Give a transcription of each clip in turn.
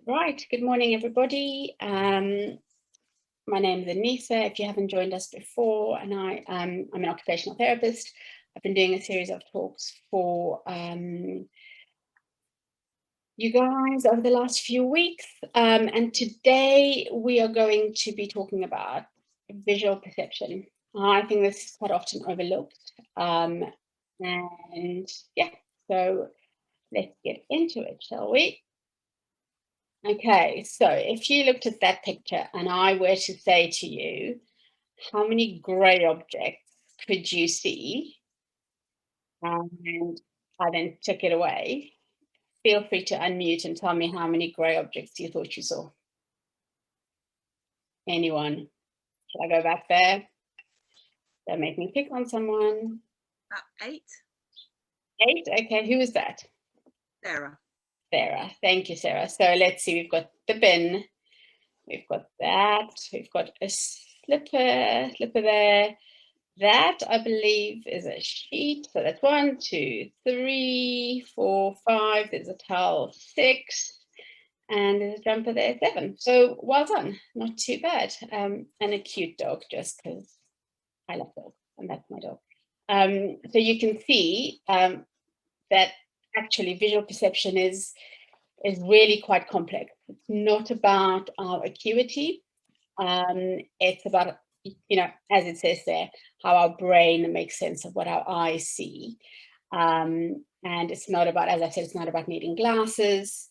Right, good morning, everybody. My name is Aniesa, if you haven't joined us before, and I'm an occupational therapist. I've been doing a series of talks for you guys over the last few weeks, and today we are going to be talking about visual perception. I think this is quite often overlooked, and yeah, so let's get into it, shall we? Okay, so if you looked at that picture and I were to say to you, how many grey objects could you see? And I then took it away. Feel free to unmute and tell me how many grey objects you thought you saw. Anyone? Should I go back there? Don't make me pick on someone. 8. 8? Okay, who was that? Sarah. Sarah. Thank you, Sarah. So let's see, we've got the bin. We've got that. We've got a slipper there. That, I believe, is a sheet. So that's 1, 2, 3, 4, 5. There's a towel, 6. And there's a jumper there, 7. So well done. Not too bad. And a cute dog, just because I love dogs. And that's my dog. So you can see that actually visual perception is really quite complex. It's not about our acuity. It's about, as it says there, how our brain makes sense of what our eyes see. And it's not about, as I said, it's not about needing glasses.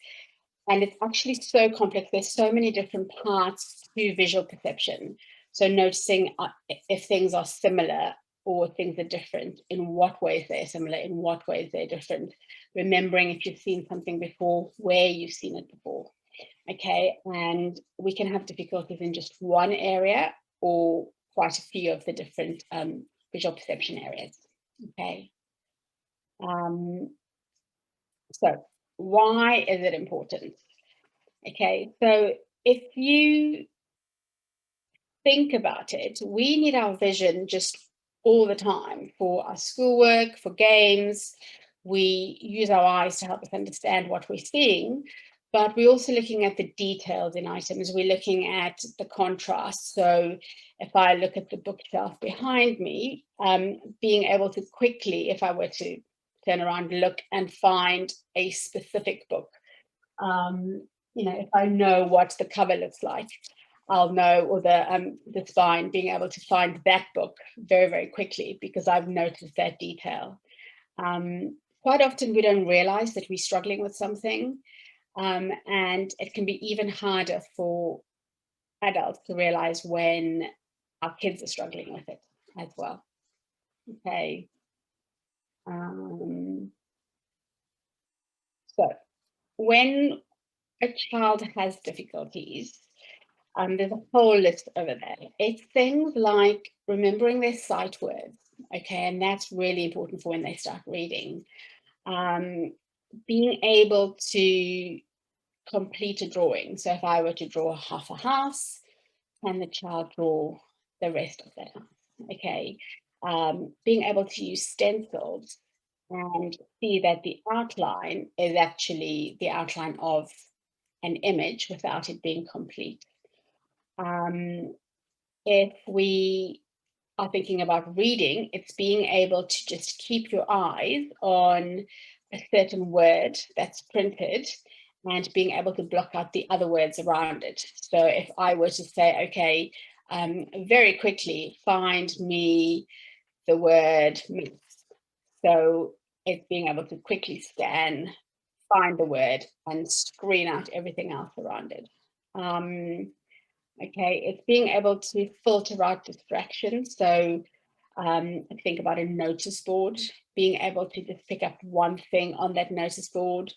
And it's actually so complex. There's so many different parts to visual perception. So noticing if things are similar or things are different, in what ways they're similar, in what ways they're different. Remembering if you've seen something before, where you've seen it before. Okay, and we can have difficulties in just one area or quite a few of the different visual perception areas. Okay, so why is it important? Okay, so if you think about it, we need our vision just all the time for our schoolwork, for games. We use our eyes to help us understand what we're seeing, but we're also looking at the details in items. We're looking at the contrast. So if I look at the bookshelf behind me, being able to quickly, if I were to turn around, look and find a specific book, if I know what the cover looks like, I'll know, or the spine, being able to find that book very, very quickly because I've noticed that detail. Quite often we don't realize that we're struggling with something, and it can be even harder for adults to realize when our kids are struggling with it as well. Okay. So when a child has difficulties, there's a whole list over there. It's things like remembering their sight words, okay, and that's really important for when they start reading. Being able to complete a drawing. So if I were to draw half a house, can the child draw the rest of that house? Okay. Being able to use stencils and see that the outline is actually the outline of an image without it being complete. If we are thinking about reading, it's being able to just keep your eyes on a certain word that's printed and being able to block out the other words around it. So if I were to say, okay, very quickly, find me the word mix. So it's being able to quickly scan, find the word and screen out everything else around it. Okay, it's being able to filter out distractions. So think about a notice board, being able to just pick up one thing on that notice board.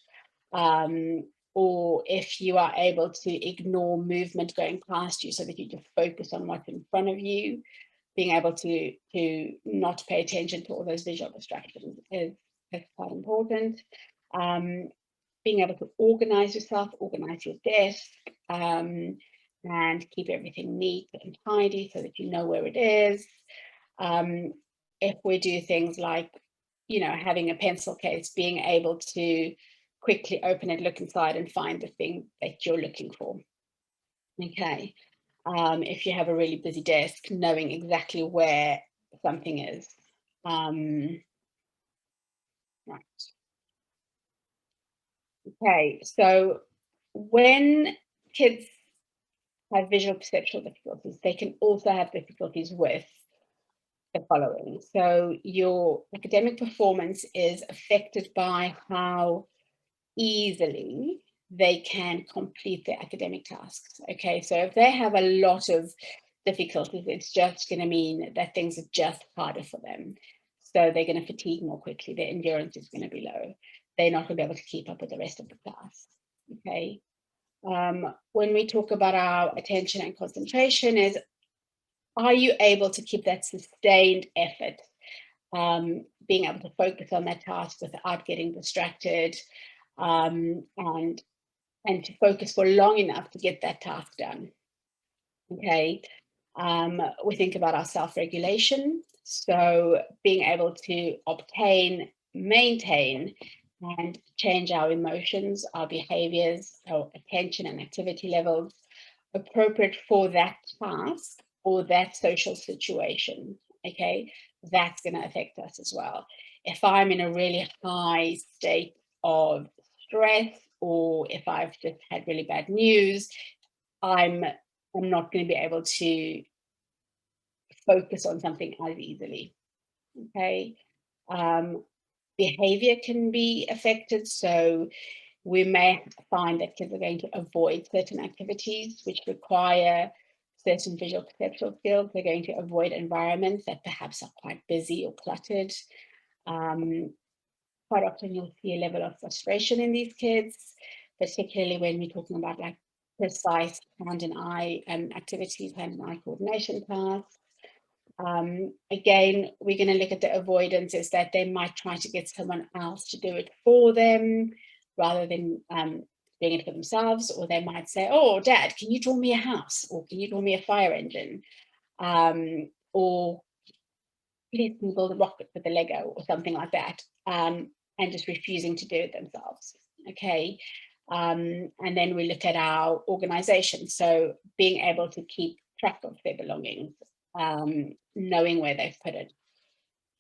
Or if you are able to ignore movement going past you so that you just focus on what's in front of you, being able to not pay attention to all those visual distractions is quite important. Being able to organize yourself, organize your desk, and keep everything neat and tidy so that you know where it is. If we do things like, having a pencil case, being able to quickly open it, look inside and find the thing that you're looking for. Okay. If you have a really busy desk, knowing exactly where something is. Right. Okay, so when kids have visual perceptual difficulties, they can also have difficulties with the following. So your academic performance is affected by how easily they can complete their academic tasks. Okay, so if they have a lot of difficulties, it's just going to mean that things are just harder for them. So they're going to fatigue more quickly. Their endurance is going to be low. They're not going to be able to keep up with the rest of the class. Okay. When we talk about our attention and concentration, is are you able to keep that sustained effort, being able to focus on that task without getting distracted, and to focus for long enough to get that task done? Okay. We think about our self-regulation, so being able to obtain, maintain, and change our emotions, our behaviors, our attention and activity levels appropriate for that task or that social situation. Okay, that's going to affect us as well. If I'm in a really high state of stress, or if I've just had really bad news, I'm not going to be able to focus on something as easily. Okay. Behavior can be affected. So we may find that kids are going to avoid certain activities which require certain visual perceptual skills. They're going to avoid environments that perhaps are quite busy or cluttered. Quite often you'll see a level of frustration in these kids, particularly when we're talking about like precise hand and eye activities, hand and eye coordination tasks. Again, we're going to look at the avoidances that they might try to get someone else to do it for them rather than doing it for themselves, or they might say, oh, Dad, can you draw me a house, or can you draw me a fire engine, or please can you build a rocket with a Lego or something like that, and just refusing to do it themselves. Okay. And then we look at our organization. So being able to keep track of their belongings, knowing where they've put it.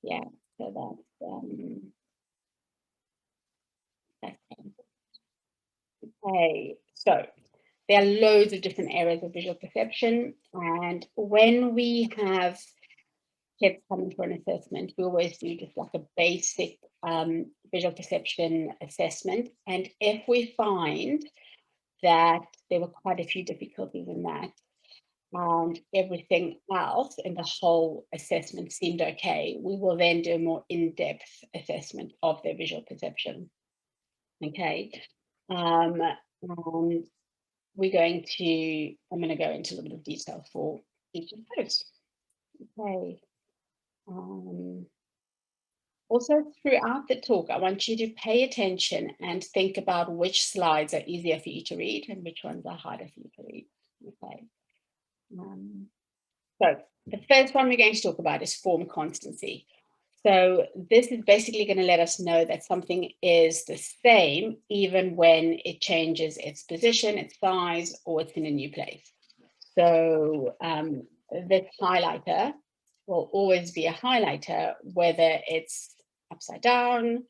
Yeah. So that's okay. So there are loads of different areas of visual perception. And when we have kids coming for an assessment, we always do just like a basic visual perception assessment. And if we find that there were quite a few difficulties in that, and everything else in the whole assessment seemed okay, we will then do a more in-depth assessment of their visual perception. Okay. And I'm going to go into a little bit of detail for each of those. Okay. Also, throughout the talk, I want you to pay attention and think about which slides are easier for you to read and which ones are harder for you to read. Okay. So the first one we're going to talk about is form constancy. So this is basically going to let us know that something is the same even when it changes its position, its size, or it's in a new place. So this highlighter will always be a highlighter, whether it's upside down,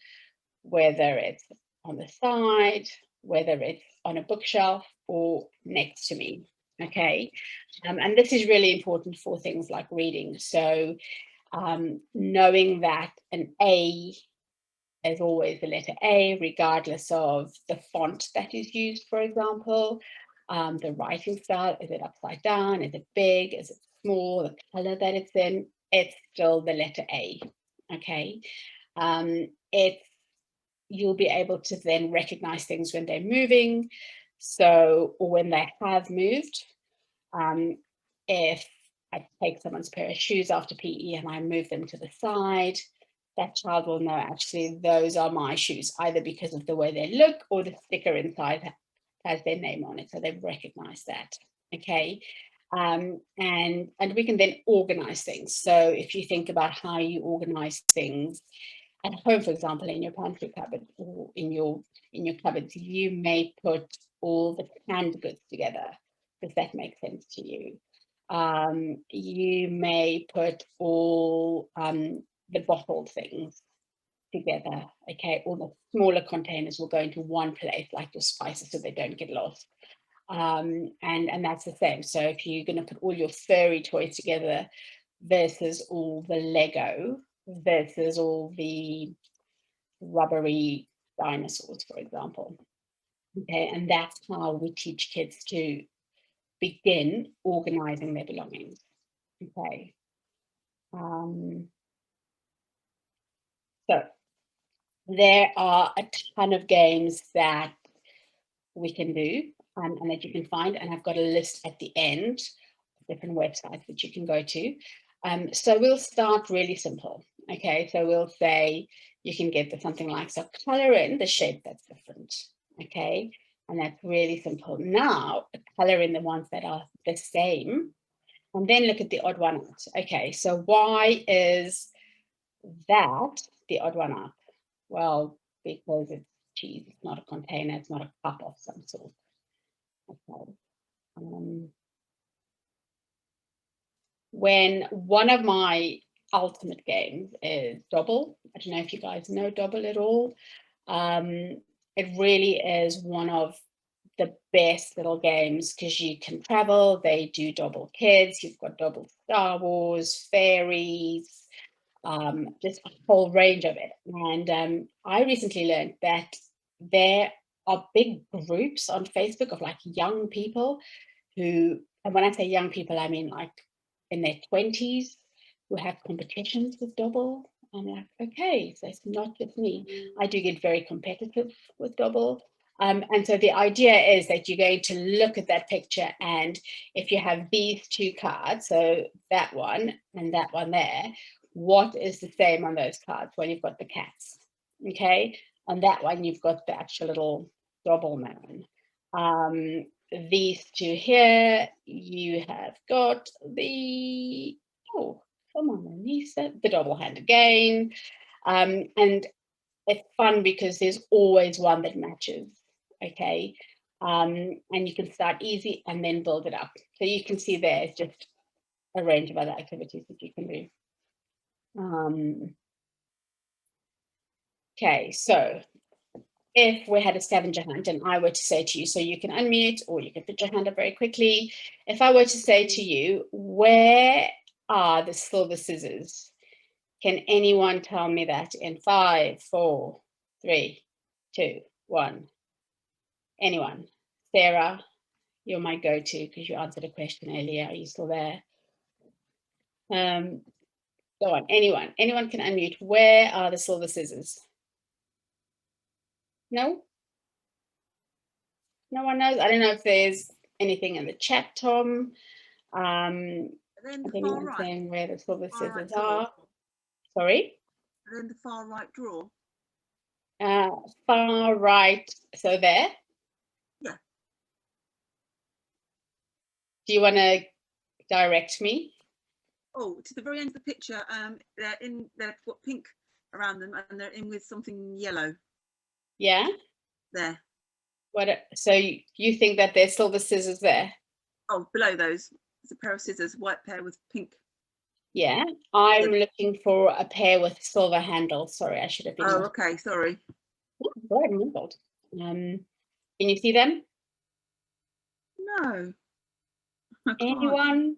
whether it's on the side, whether it's on a bookshelf or next to me. Okay. And this is really important for things like reading. So knowing that an A is always the letter A, regardless of the font that is used, for example, the writing style, is it upside down, is it big, is it small, the color that it's in, it's still the letter A. Okay. You'll be able to then recognize things when they're moving, so, or when they have moved. If I take someone's pair of shoes after PE and I move them to the side, that child will know actually those are my shoes, either because of the way they look or the sticker inside has their name on it, so they recognize that. Okay. And we can then organize things. So if you think about how you organize things at home, for example, in your pantry cupboard or in your cupboards, you may put all the canned goods together. Does that make sense to you? You may put all the bottled things together. Okay, all the smaller containers will go into one place, like your spices, so they don't get lost. And that's the same. So if you're going to put all your furry toys together versus all the Lego versus all the rubbery dinosaurs, for example. Okay, and that's how we teach kids to begin organizing their belongings. Okay. So there are a ton of games that we can do and that you can find, and I've got a list at the end of different websites that you can go to. So we'll start really simple. Okay, so we'll say you can get something like, so color in the shape that's different. Okay, and that's really simple. Now color in the ones that are the same, and then look at the odd one out. Okay, so why is that the odd one out? Well, because it's cheese, it's not a container, it's not a cup of some sort. Okay. When one of my ultimate games is Dobble. I don't know if you guys know Dobble at all. It really is one of the best little games because you can travel. They do Dobble Kids. You've got Dobble Star Wars, fairies, just a whole range of it. And I recently learned that there are big groups on Facebook of like young people who, and when I say young people, I mean like in their 20s, who have competitions with Dobble. I'm like, okay, so it's not just me. I do get very competitive with Dobble. And so the idea is that you're going to look at that picture, and if you have these two cards, so that one and that one there, what is the same on those cards when you've got the cats? Okay, on that one, you've got the actual little Dobble man. These two here, you have got the, oh, come on, Aniesa, the Dobble hand again. And it's fun because there's always one that matches, okay? And you can start easy and then build it up. So you can see there's just a range of other activities that you can do. Okay, so if we had a scavenger hunt and I were to say to you, so you can unmute or you can put your hand up very quickly. If I were to say to you, where are the silver scissors? Can anyone tell me that in 5, 4, 3, 2, 1? Anyone? Sarah, you're my go-to because you answered a question earlier. Are you still there? Go on, anyone can unmute. Where are the silver scissors? No? No one knows? I don't know if there's anything in the chat, Tom. Then the far right. Saying where the silver scissors right are. Sorry? Then the far right drawer. Far right. So there? Yeah. Do you want to direct me? Oh, to the very end of the picture. They've got pink around them, and they're in with something yellow. Yeah. There. What? So you think that there's silver scissors there? Oh, below those, there's a pair of scissors, white pair with pink. Yeah, I'm looking for a pair with silver handles. Sorry, I should have been. Oh, okay, sorry. Can you see them? No. Anyone?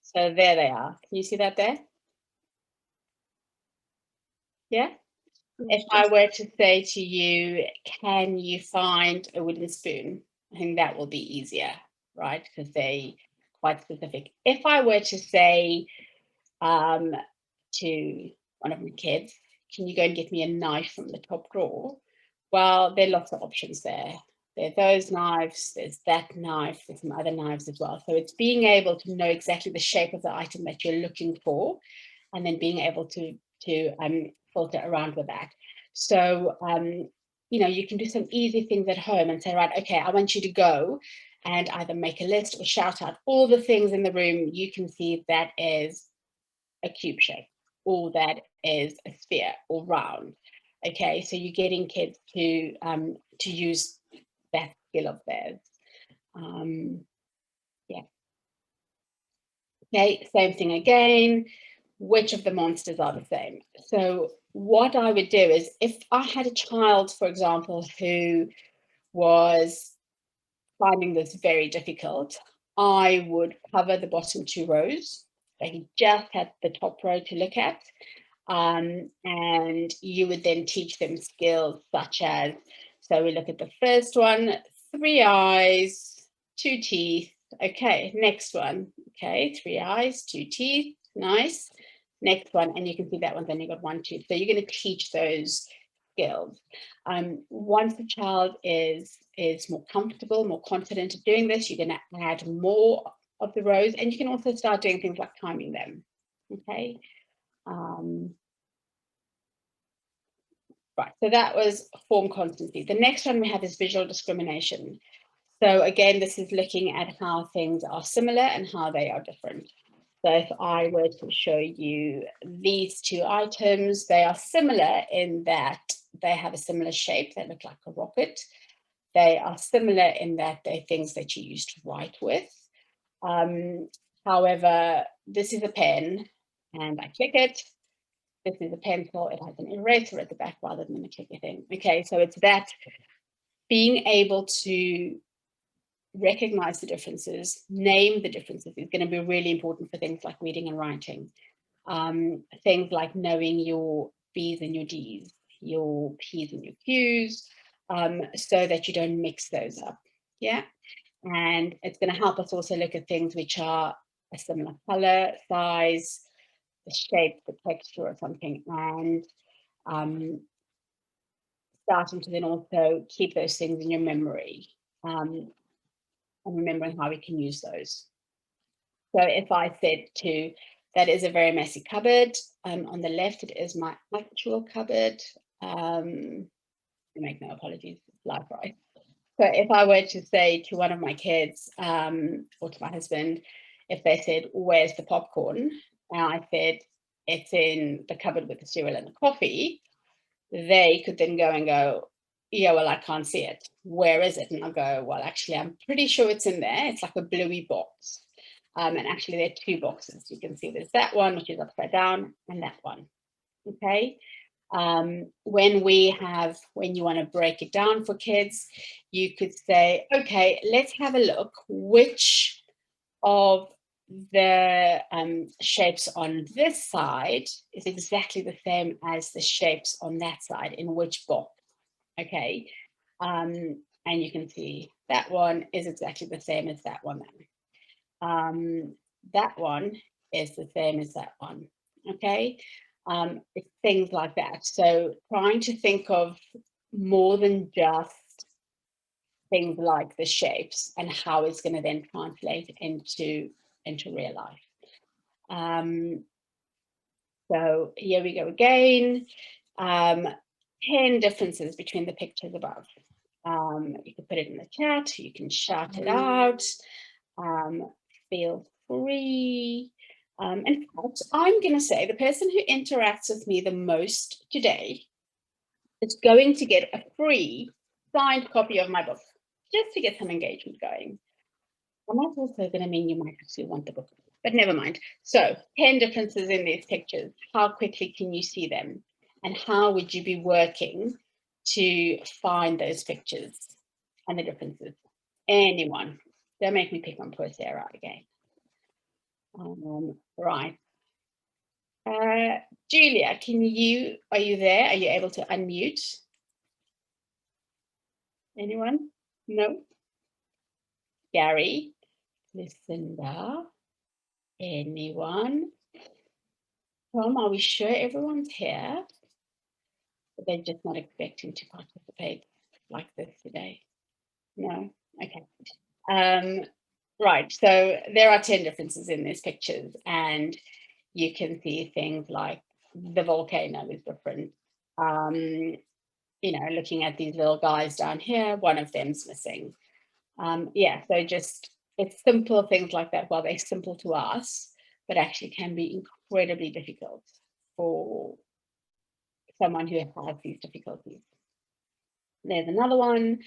So there they are. Can you see that there? Yeah. If I were to say to you, can you find a wooden spoon? I think that will be easier, right? Because they're quite specific. If I were to say to one of my kids, can you go and get me a knife from the top drawer? Well, there are lots of options there. There are those knives, there's that knife, there's some other knives as well. So it's being able to know exactly the shape of the item that you're looking for, and then being able to filter around with that. So, you know, you can do some easy things at home and say, right, okay, I want you to go and either make a list or shout out all the things in the room you can see that is a cube shape, or that is a sphere or round. Okay, so you're getting kids to use that skill of theirs. Yeah. Okay, same thing again. Which of the monsters are the same? So what I would do is, if I had a child, for example, who was finding this very difficult, I would cover the bottom 2 rows. So he just had the top row to look at. And you would then teach them skills such as, so we look at the first one, 3 eyes, 2 teeth. Okay, next one. Okay, 3 eyes, 2 teeth. Nice. Next one, and you can see that one's only got 1 tooth. So you're going to teach those skills. Once the child is more comfortable, more confident at doing this, you're going to add more of the rows, and you can also start doing things like timing them. Okay. Right, so that was form constancy. The next one we have is visual discrimination. So again, this is looking at how things are similar and how they are different. So if I were to show you these 2 items, they are similar in that they have a similar shape. They look like a rocket. They are similar in that they're things that you use to write with. However, this is a pen, and I click it. This is a pencil. It has an eraser at the back rather than a clicker thing. Okay, so it's that being able to recognize the differences, name the differences is going to be really important for things like reading and writing. Things like knowing your B's and your D's, your P's and your Q's, so that you don't mix those up. Yeah. And it's going to help us also look at things which are a similar color, size, the shape, the texture or something, and starting to then also keep those things in your memory, and remembering how we can use those. So if I said to, that is a very messy cupboard, on the left it is my actual cupboard. I make no apologies, life right. So if I were to say to one of my kids, or to my husband, if they said, where's the popcorn? And I said, it's in the cupboard with the cereal and the coffee, they could then go and go, yeah, well, I can't see it. Where is it? And I'll go, well, actually, I'm pretty sure it's in there. It's like a bluey box. And actually, there are 2 boxes. You can see there's that one, which is upside down, and that one. Okay. When you want to break it down for kids, you could say, okay, let's have a look. Which of the shapes on this side is exactly the same as the shapes on that side, in which box? Okay. And you can see that one is exactly the same as that one then. That one is the same as that one. Okay. It's things like that. So trying to think of more than just things like the shapes and how it's going to then translate into real life. So here we go again. 10 differences between the pictures above. You can put it in the chat, you can shout it out, feel free. In fact, I'm going to say the person who interacts with me the most today is going to get a free signed copy of my book, just to get some engagement going. And that's also going to mean you might actually want the book, but never mind. So 10 differences in these pictures. How quickly can you see them? And how would you be working to find those pictures and the differences? Anyone? Don't make me pick on poor Sarah again. Right. Julia, are you there? Are you able to unmute? Anyone? No? Gary? Lucinda? Anyone? Tom, are we sure everyone's here? But they're just not expecting to participate like this today. No? Okay. Right, so there are 10 differences in these pictures, and you can see things like the volcano is different. You know, looking at these little guys down here, one of them's missing. Yeah, so just, it's simple things like that. Well, they're simple to us, but actually can be incredibly difficult for someone who has these difficulties. There's another one.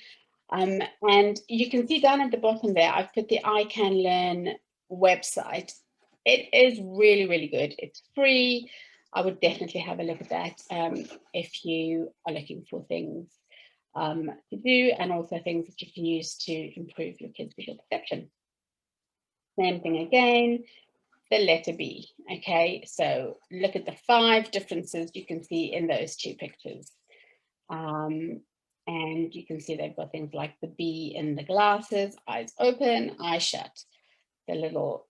And you can see down at the bottom there, I've put the I Can Learn website. It is really, really good. It's free. I would definitely have a look at that if you are looking for things to do, and also things that you can use to improve your kids' visual perception. Same thing again, the letter B. Okay, so look at the 5 differences you can see in those 2 pictures. And you can see they've got things like the B in the glasses, eyes open, eyes shut. The little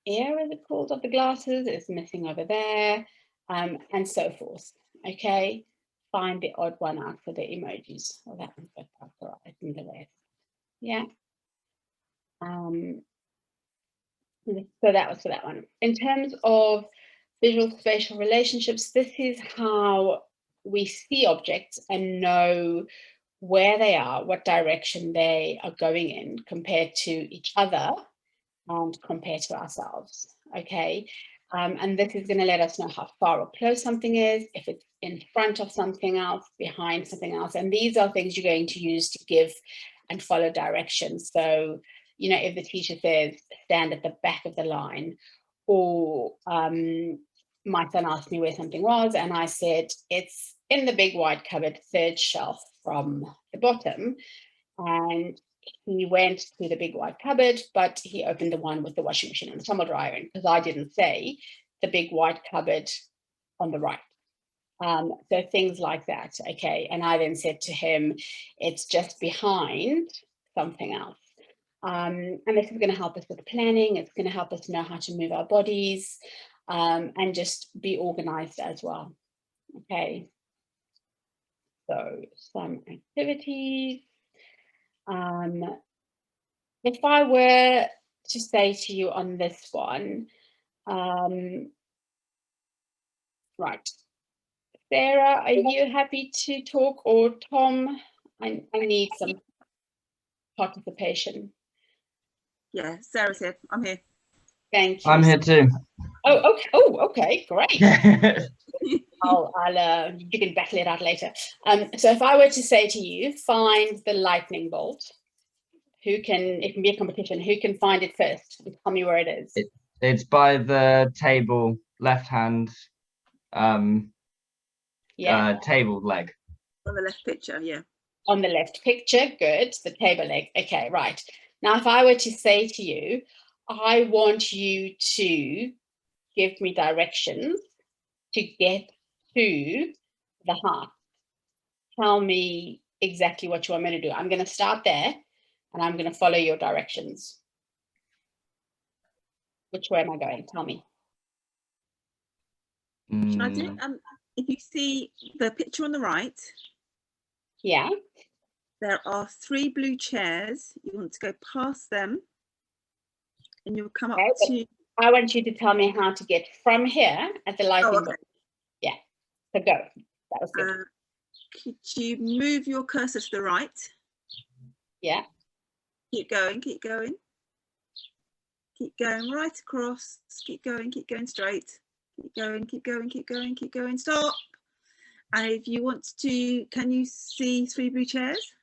ear, is it called, of the glasses is missing over there, and so forth. Okay, find the odd one out for the emojis. Well, that one's got right in the rest. Yeah. So that was for that one. In terms of visual spatial relationships, this is how we see objects and know where they are, what direction they are going in compared to each other and compared to ourselves. Okay, and this is going to let us know how far or close something is, if it's in front of something else, behind something else, and these are things you're going to use to give and follow directions. So, you know, if the teacher says stand at the back of the line, or my son asked me where something was, and I said it's in the big white cupboard, 3rd shelf from the bottom, and he went to the big white cupboard, but he opened the one with the washing machine and the tumble dryer in, because I didn't say the big white cupboard on the right. So things like that. Okay, and I then said to him, it's just behind something else. And this is going to help us with planning. It's going to help us know how to move our bodies, and just be organized as well. Okay, so some activities. If I were to say to you on this one, right, Sarah, are you happy to talk, or Tom? I need some participation. Yeah, Sarah's here. I'm here. Thank you. I'm here too. Oh, okay. Oh, okay, great. You can battle it out later. So if I were to say to you, find the lightning bolt, it can be a competition, who can find it first and tell me where it is? It's by the table, left hand, table leg. On the left picture, yeah. On the left picture, good, the table leg. Okay, right. Now, if I were to say to you, I want you to give me directions to get to the heart. Tell me exactly what you want me to do. I'm going to start there, and I'm going to follow your directions. Which way am I going? Tell me. Should I do it? If you see the picture on the right, Yeah. there are 3 blue chairs. You want to go past them, and you'll come up to. I want you to tell me how to get from here at the lightning bolt. Yeah. So go. That was good. Could you move your cursor to the right? Yeah. Keep going, keep going. Keep going right across. Keep going straight. Keep going, keep going, keep going, keep going. Stop. And if you want to, can you see 3 blue chairs?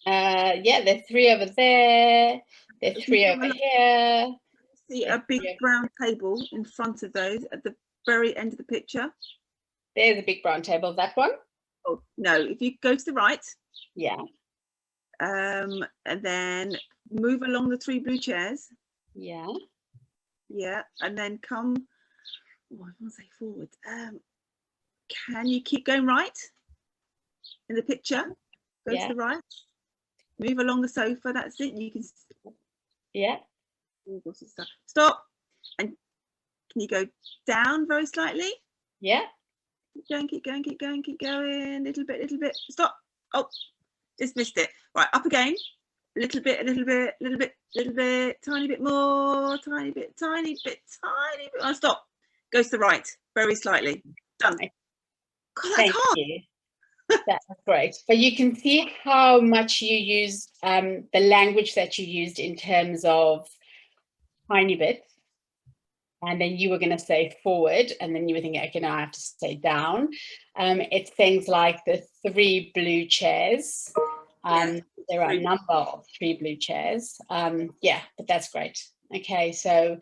Yeah, there's 3 over there. There's 3 over here. See a big brown table in front of those at the very end of the picture. There's a big brown table. That one? Oh no! If you go to the right. Yeah. And then move along the 3 blue chairs. Yeah. Yeah, and then come. Oh, I want to say forward. Can you keep going right in the picture? Go to the right. Move along the sofa. That's it. You can. Yeah. Stop. And can you go down very slightly? Yeah. Keep going, keep going, keep going, keep going. Little bit, little bit. Stop. Oh, just missed it. Right, up again. A little bit, a little bit, little bit, little bit, tiny bit more, tiny bit, tiny bit, tiny bit. Oh, stop. Go to the right, very slightly. Done. God, that's Thank hard. you. That's great. But you can see how much you used the language that you used in terms of tiny bits and then you were going to say forward, and then you were thinking, okay, now I have to say down. It's things like the 3 blue chairs. There are a number of 3 blue chairs. Yeah, but that's great. Okay, so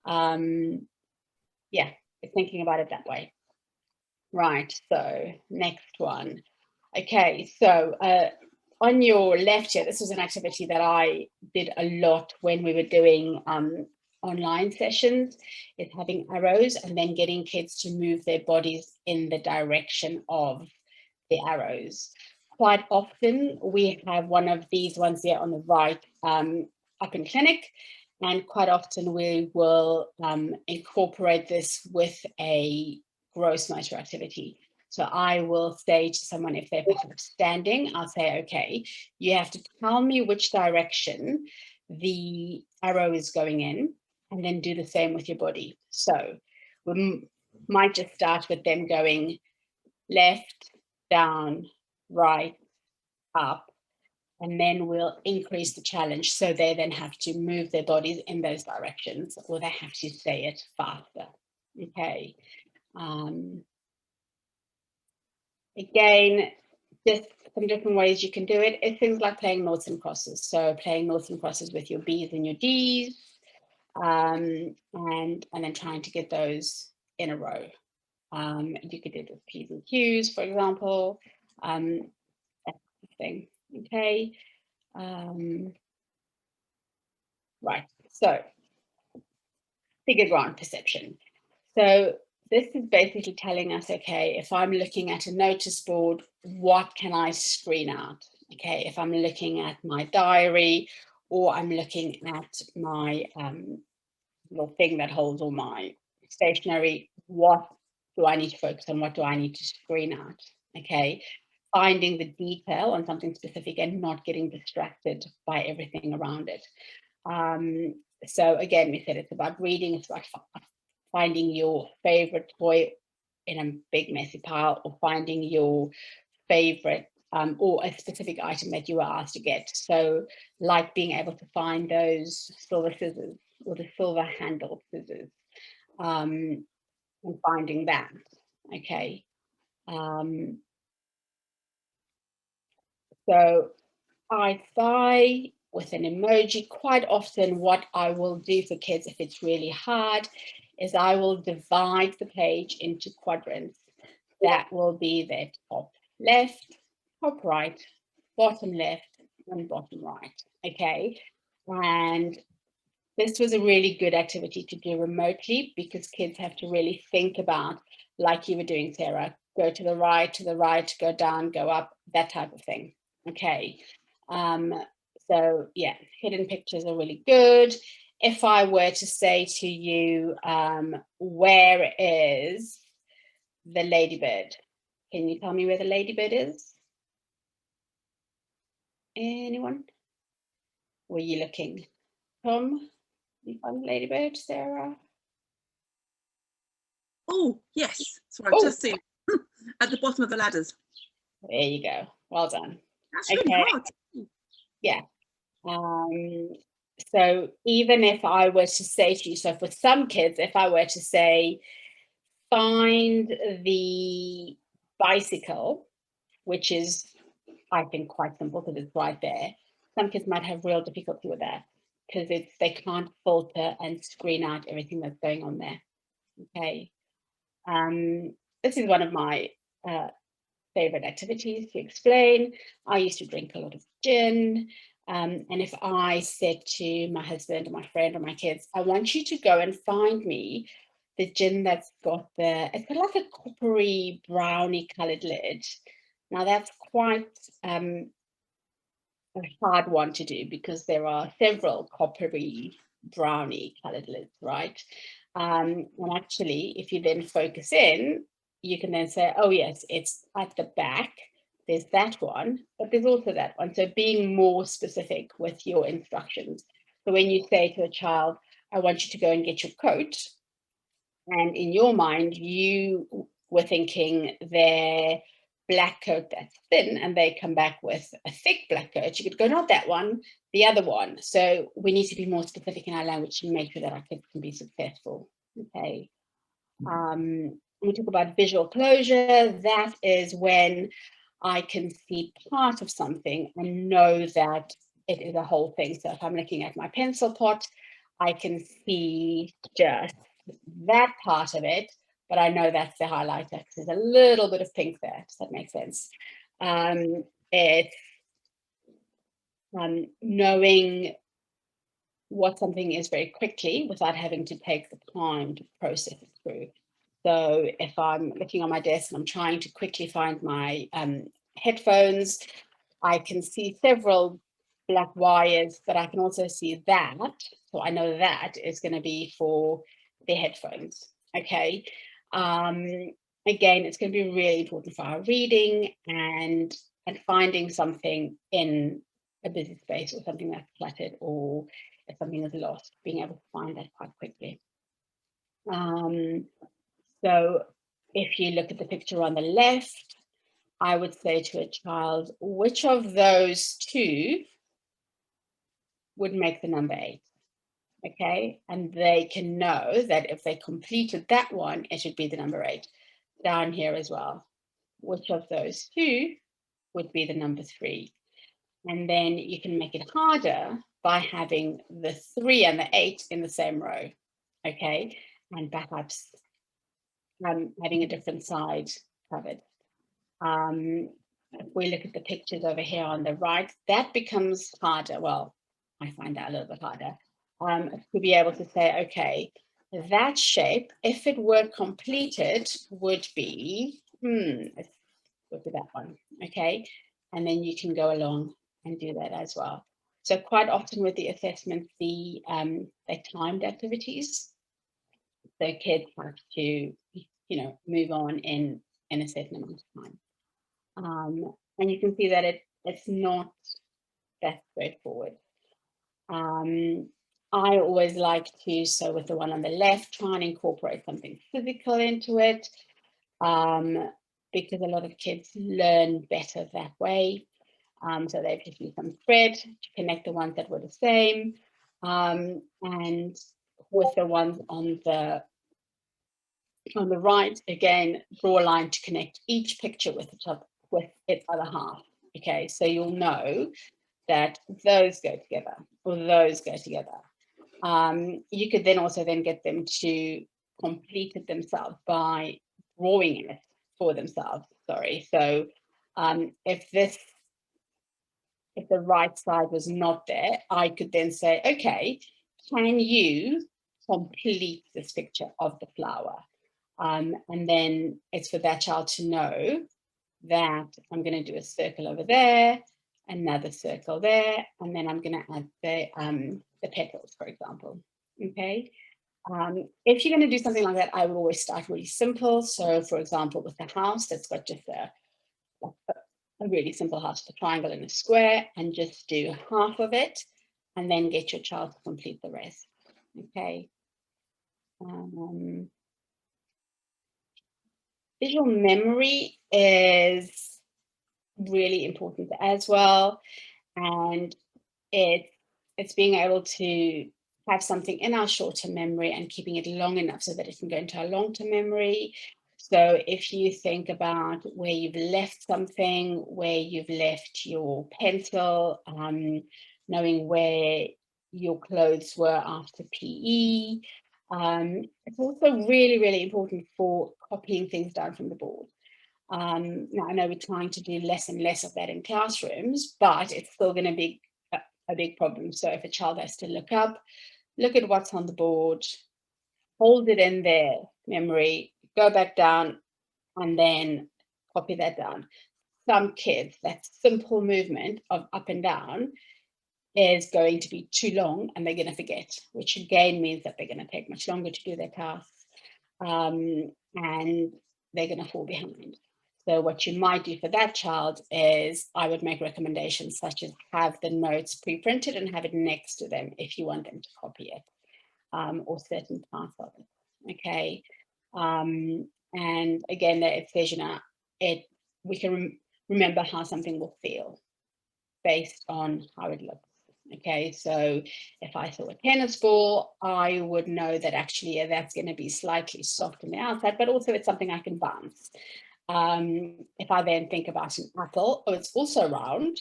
yeah, thinking about it that way. Right, so next one. Okay, so on your left here, this was an activity that I did a lot when we were doing online sessions, is having arrows and then getting kids to move their bodies in the direction of the arrows. Quite often we have one of these ones here on the right up in clinic, and quite often we will incorporate this with a gross motor activity. So I will say to someone, if they're standing, I'll say, okay, you have to tell me which direction the arrow is going in, and then do the same with your body. So we might just start with them going left, down, right, up, and then we'll increase the challenge. So they then have to move their bodies in those directions, or they have to say it faster. Okay. Again, just some different ways you can do it. It's things like playing noughts and crosses. So playing noughts and crosses with your B's and your D's, and then trying to get those in a row. You could do it with P's and Q's, for example. That thing. Okay. Right. So figure ground perception. So this is basically telling us, okay, if I'm looking at a notice board, what can I screen out? Okay, if I'm looking at my diary, or I'm looking at my little thing that holds all my stationery, what do I need to focus on? What do I need to screen out? Okay, finding the detail on something specific and not getting distracted by everything around it. So again, we said it's about reading, it's about finding your favorite toy in a big messy pile, or finding your favorite or a specific item that you were asked to get. So like being able to find those silver scissors or the silver handle scissors, and finding that. Okay. So I sigh with an emoji. Quite often what I will do for kids, if it's really hard, is I will divide the page into quadrants. That will be their top left, top right, bottom left, and bottom right. Okay. And this was a really good activity to do remotely, because kids have to really think about, like you were doing, Sarah, go to the right, go down, go up, that type of thing. Okay. So yeah, hidden pictures are really good. If I were to say to you, where is the ladybird? Can you tell me where the ladybird is? Anyone? Were you looking? Tom, you found the ladybird, Sarah? Oh, yes. Sorry, Oh. I've just seen at the bottom of the ladders. There you go. Well done. That's really hard. Yeah. So even if I were to say to you, so for some kids, if I were to say, find the bicycle, which is, I think, quite simple because it's right there. Some kids might have real difficulty with that because they can't filter and screen out everything that's going on there. Okay. This is one of my favorite activities to explain. I used to drink a lot of gin. And if I said to my husband or my friend or my kids, I want you to go and find me the gin that's got it's got like a coppery brownie colored lid. Now that's quite a hard one to do because there are several coppery brownie colored lids, right? And actually, if you then focus in, you can then say, oh yes, it's at the back. There's that one, but there's also that one. So being more specific with your instructions. So when you say to a child, I want you to go and get your coat, and in your mind, you were thinking their black coat that's thin, and they come back with a thick black coat, you could go, not that one, the other one. So we need to be more specific in our language to make sure that our kids can be successful Okay. We talk about visual closure. That is when I can see part of something and know that it is a whole thing. So if I'm looking at my pencil pot, I can see just that part of it, but I know that's the highlighter because there's a little bit of pink there. Does that make sense? It's knowing what something is very quickly without having to take the time to process it through. So if I'm looking on my desk and I'm trying to quickly find my headphones, I can see several black wires, but I can also see that. So I know that is going to be for the headphones. Okay. Again, it's going to be really important for our reading and finding something in a busy space or something that's cluttered, or if something is lost, being able to find that quite quickly. So if you look at the picture on the left, I would say to a child, which of those two would make the number 8? Okay, and they can know that if they completed that one, it should be the number 8. Down here as well, which of those two would be the number 3? And then you can make it harder by having the 3 and the 8 in the same row. Okay, and perhaps having a different side covered. If we look at the pictures over here on the right, that becomes harder. Well, I find that a little bit harder to be able to say, okay, that shape, if it were completed, would be, let's look at that one, okay? And then you can go along and do that as well. So quite often with the assessment, they're timed activities. So kids have to, move on in a certain amount of time. And you can see that it's not that straightforward. I always like to, so with the one on the left, try and incorporate something physical into it, because a lot of kids learn better that way. So they've just used some thread to connect the ones that were the same. And with the ones on the right, again, draw a line to connect each picture with its other half. Okay, so you'll know that those go together or those go together. You could then also get them to complete it themselves by drawing it for themselves. Sorry. So if the right side was not there, I could then say, okay, can you complete this picture of the flower? And then it's for that child to know that I'm going to do a circle over there, another circle there, and then I'm going to add the petals, for example. Okay. If you're going to do something like that, I would always start really simple. So, for example, with the house, that's got just a really simple house, a triangle and a square, and just do half of it, and then get your child to complete the rest. Okay. Visual memory is really important as well, and it's being able to have something in our short-term memory and keeping it long enough so that it can go into our long-term memory. So if you think about where you've left something, where you've left your pencil, knowing where your clothes were after PE. It's also really, really important for copying things down from the board. Now, I know we're trying to do less and less of that in classrooms, but it's still going to be a big problem. So if a child has to look at what's on the board, hold it in their memory, go back down, and then copy that down. Some kids, that simple movement of up and down is going to be too long and they're going to forget, which again means that they're going to take much longer to do their tasks, and they're going to fall behind. So what you might do for that child is I would make recommendations such as have the notes pre-printed and have it next to them if you want them to copy it, or certain parts of it. Okay. And again, it says, we can remember how something will feel based on how it looks. Okay, so if I saw a tennis ball, I would know that actually that's going to be slightly soft on the outside, but also it's something I can bounce. If I then think about an apple, oh, it's also round,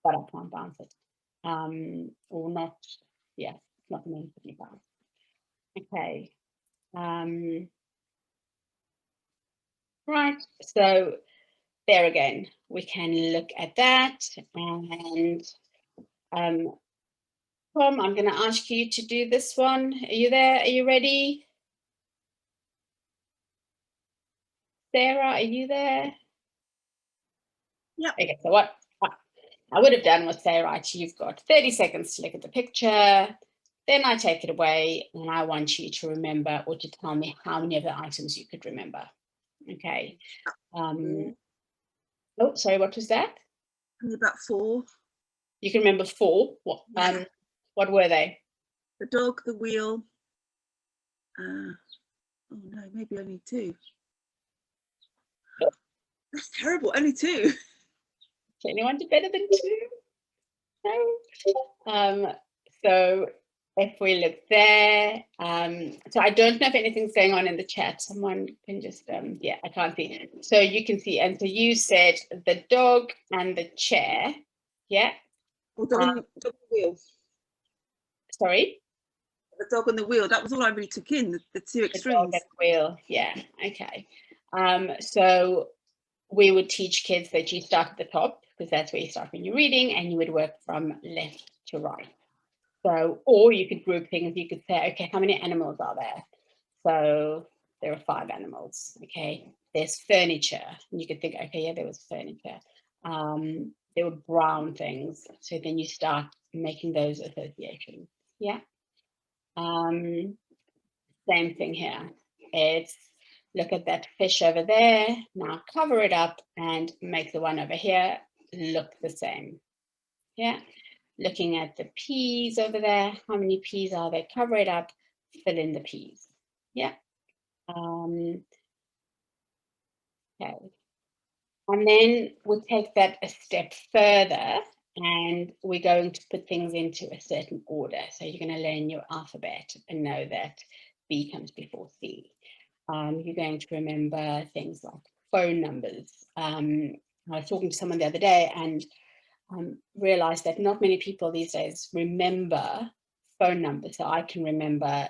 but I can't bounce it. Or not, yeah, it's not meant to be bounced. Okay. Right, so there again, we can look at that. And Tom, I'm going to ask you to do this one. Are you there? Are you ready? Sarah, are you there? Yep. Okay, so what I would have done was say, right, you've got 30 seconds to look at the picture. Then I take it away and I want you to remember or to tell me how many of the items you could remember. Okay. Oh, sorry, what was that? About 4. You can remember 4. What were they? The dog, the wheel. Oh no, maybe only 2. That's terrible. Only 2. Can anyone do better than 2? No. So if we look there, so I don't know if anything's going on in the chat. Someone can just, yeah, I can't see. So you can see, and so you said the dog and the chair, yeah? Or dog on the wheel. Sorry? The dog on the wheel. That was all I really took in, the 2 extremes. The dog and the wheel, yeah, okay. So we would teach kids that you start at the top, because that's where you start when you're reading, and you would work from left to right. So, or you could group things. You could say, okay, how many animals are there? So there are 5 animals. Okay, there's furniture. And you could think, okay, yeah, there was furniture. There were brown things. So then you start making those associations. Yeah. Same thing here. It's look at that fish over there. Now cover it up and make the one over here look the same. Yeah. Looking at the peas over there, how many peas are there? Cover it up, fill in the peas. Yeah. Okay. And then we'll take that a step further and we're going to put things into a certain order. So you're going to learn your alphabet and know that B comes before C. You're going to remember things like phone numbers. I was talking to someone the other day and realized that not many people these days remember phone numbers. So I can remember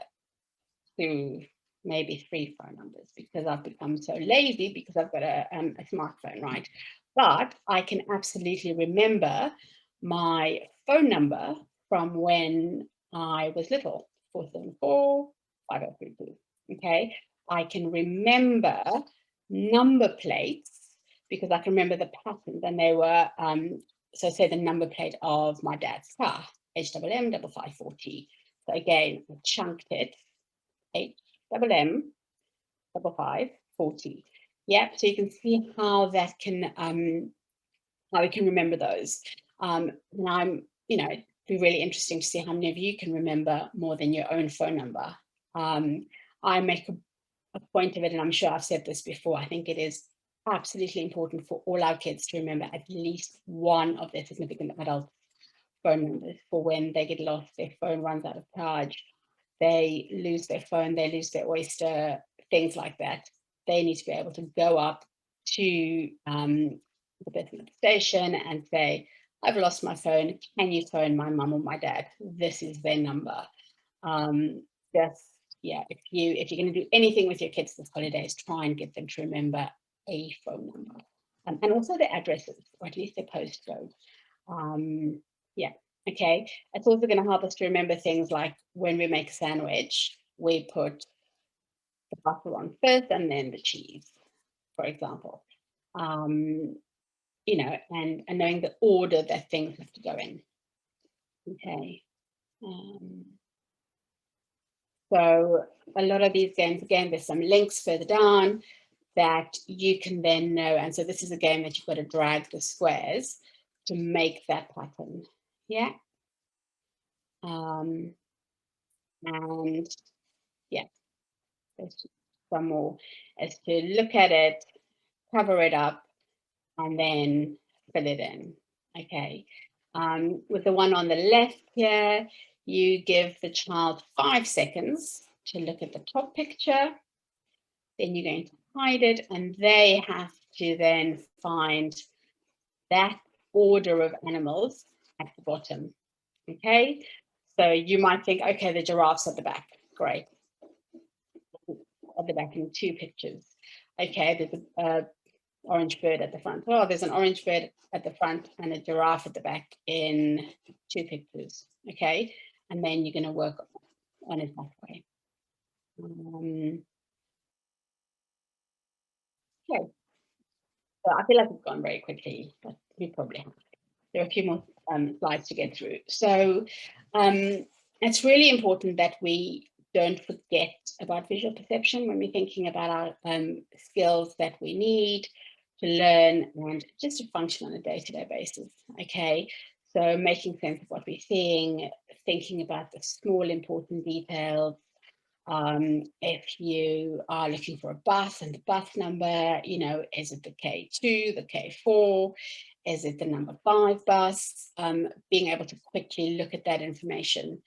through maybe 3 phone numbers because I've become so lazy because I've got a smartphone, right? But I can absolutely remember my phone number from when I was little, 474 5032. Okay, I can remember number plates because I can remember the patterns, and they were so say the number plate of my dad's car, HMM 5540. So again, I chunked it, HMM 5540. Yeah, so you can see how that can how we can remember those. And it'd be really interesting to see how many of you can remember more than your own phone number. I make a point of it, and I'm sure I've said this before, I think it is absolutely important for all our kids to remember at least one of their significant adult phone numbers for when they get lost, their phone runs out of charge, they lose their phone, they lose their Oyster, things like that. They need to be able to go up to the person at the station and say, I've lost my phone, can you phone my mum or my dad? This is their number. Yeah, if you're going to do anything with your kids this holidays, try and get them to remember a phone number, and also their addresses, or at least their postcode. Yeah, okay. It's also going to help us to remember things like when we make a sandwich, we put the butter on first and then the cheese, for example. And knowing the order that things have to go in. Okay. So a lot of these games, again, there's some links further down that you can then know. And so this is a game that you've got to drag the squares to make that pattern. Yeah. And yeah, there's some more as to look at it, cover it up, and then fill it in. Okay. With the one on the left here, you give the child 5 seconds to look at the top picture. Then you're going to hide it, and they have to then find that order of animals at the bottom. Okay, so you might think, okay, the giraffe's at the back. Great. At the back in 2 pictures. Okay, there's a orange bird at the front. Oh, there's an orange bird at the front and a giraffe at the back in 2 pictures. Okay, and then you're going to work on it that way. Okay, so I feel like we've gone very quickly, but we probably have. There are a few more slides to get through. So it's really important that we don't forget about visual perception when we're thinking about our skills that we need to learn and just to function on a day-to-day basis. Okay, so making sense of what we're seeing, thinking about the small important details. If you are looking for a bus and the bus number, you know, is it the K2, the K4? Is it the number 5 bus? Being able to quickly look at that information,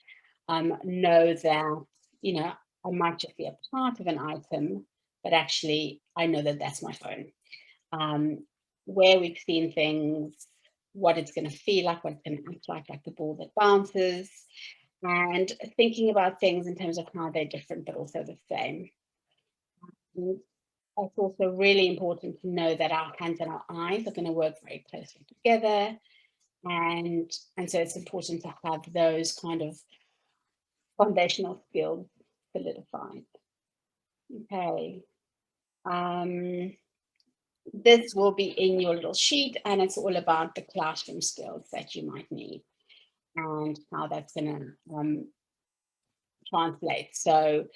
know that, you know, I might just be a part of an item, but actually I know that that's my phone. Where we've seen things, what it's going to feel like, what it's going to act like the ball that bounces, and thinking about things in terms of how they're different but also the same. It's also really important to know that our hands and our eyes are going to work very closely together, and so it's important to have those kind of foundational skills solidified. Okay. This will be in your little sheet, and it's all about the classroom skills that you might need and how that's going to translate. So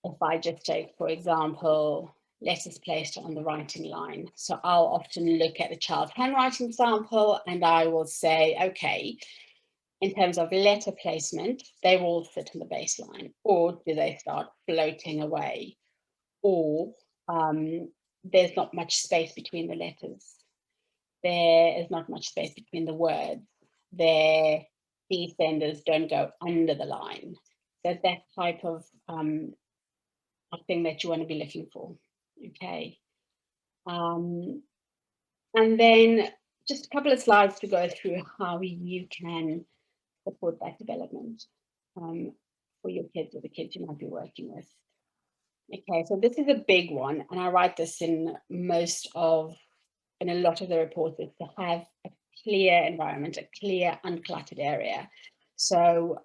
if I just take, for example, letters placed on the writing line. So I'll often look at the child's handwriting sample and I will say, okay, in terms of letter placement, they will sit on the baseline, or do they start floating away? Or there's not much space between the letters. There is not much space between the words. Their descenders don't go under the line. So that type of thing that you want to be looking for. Okay. And then just a couple of slides to go through how you can support that development for your kids or the kids you might be working with. Okay, so this is a big one, and I write this in a lot of the reports, is to have a clear environment, a clear, uncluttered area. So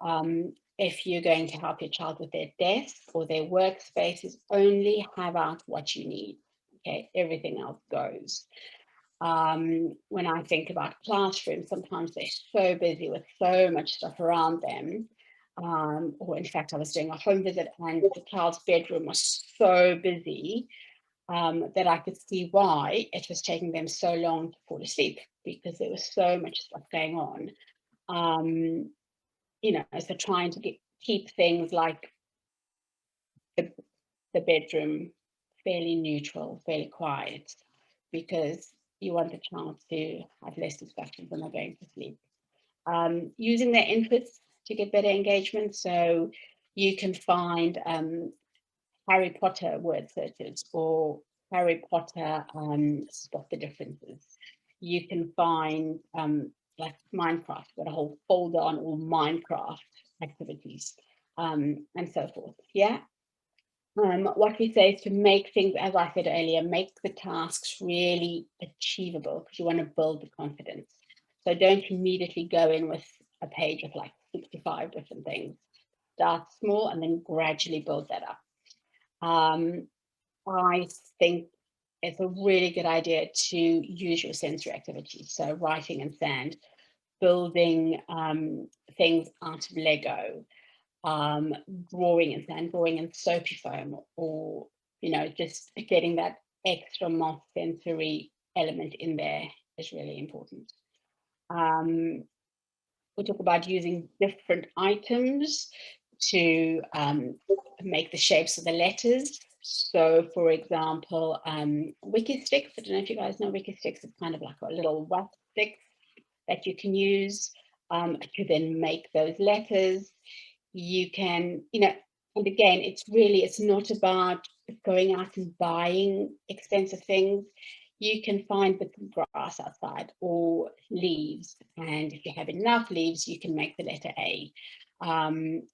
if you're going to help your child with their desk or their workspaces, only have out what you need. Okay, everything else goes. When I think about classrooms, sometimes they're so busy with so much stuff around them. Or in fact, I was doing a home visit and the child's bedroom was so busy that I could see why it was taking them so long to fall asleep, because there was so much stuff going on. You know, so trying to keep things like the bedroom fairly neutral, fairly quiet, because you want the child to have less distractions when they're going to sleep. Using their interests to get better engagement. So you can find Harry Potter word searches or Harry Potter spot the differences. You can find like Minecraft, got a whole folder on all Minecraft activities and so forth. Yeah. What we say is to make things, as I said earlier, make the tasks really achievable, because you want to build the confidence. So don't immediately go in with a page of like 65 different things. Start small and then gradually build that up. I think it's a really good idea to use your sensory activities. So writing in sand, building things out of Lego, drawing in sand, drawing in soapy foam, or, you know, just getting that extra multi-sensory element in there is really important. We talk about using different items to make the shapes of the letters. So, for example, Wiki sticks. I don't know if you guys know Wiki sticks. It's kind of like a little wax stick that you can use to then make those letters. You can, and again, it's not about going out and buying expensive things. You can find the grass outside or leaves, and if you have enough leaves, you can make the letter A.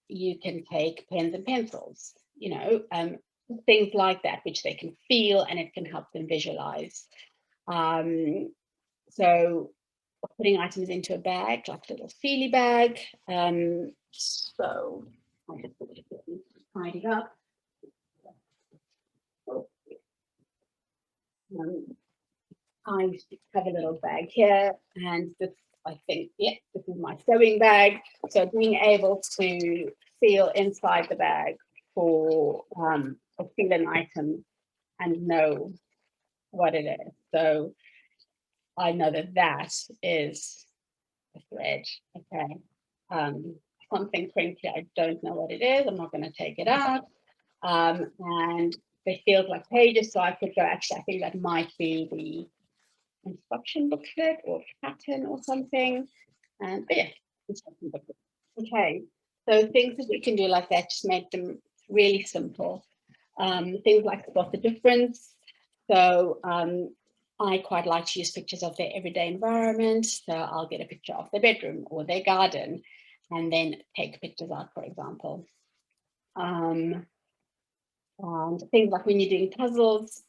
You can take pens and pencils, things like that, which they can feel, and it can help them visualize. So putting items into a bag, like a little feely bag. So I'll just put it tidy up. I have a little bag here, and this, I think, this is my sewing bag. So being able to feel inside the bag for a feel an item and know what it is. So I know that is a thread. Okay. Something crinkly, I don't know what it is. I'm not going to take it out. And they feel like pages, so I could go, actually, I think that might be the instruction booklet or pattern or something. But yeah, instruction booklet. Okay, so things that we can do like that, just make them really simple. Things like spot the difference. So I quite like to use pictures of their everyday environment. So I'll get a picture of their bedroom or their garden and then take pictures out, for example. And things like when you're doing puzzles,